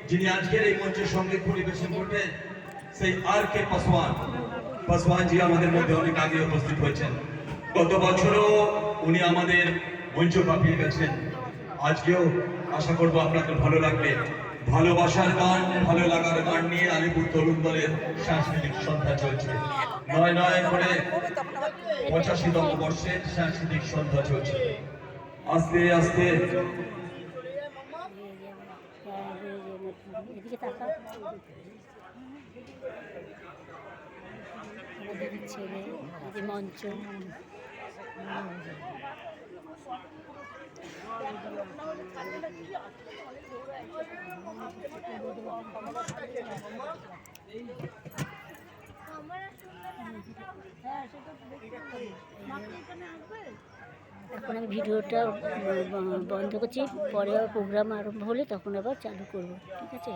যিনি আজকের এই মঞ্চে সঙ্গীত পরিবেশন করবেন সেই আর কে পাসওয়ান জি আমাদের মধ্যে অনেক আগে উপস্থিত হয়েছেন। গত বছরও উনি আমাদের মঞ্চ কাঁপিয়ে গেছেন। আজকেও আশা করবো আপনাদের ভালো লাগবে। ভালোবাসার গান, ভালো লাগার গান নিয়ে আলিপুর তরুণ দলের সাংস্কৃতিক সন্ধ্যা চলছে। নয় নয় করে 85তম বর্ষের সাংস্কৃতিক সন্ধ্যা চলছে। আস্তে আস্তে এদিকে তাকা। আমাদের ছেলে এই যে মঞ্চ, এখন আমি ভিডিওটা বন্ধ করছি, পরে আবার প্রোগ্রাম আরম্ভ হলে তখন আবার চালু করব, ঠিক আছে।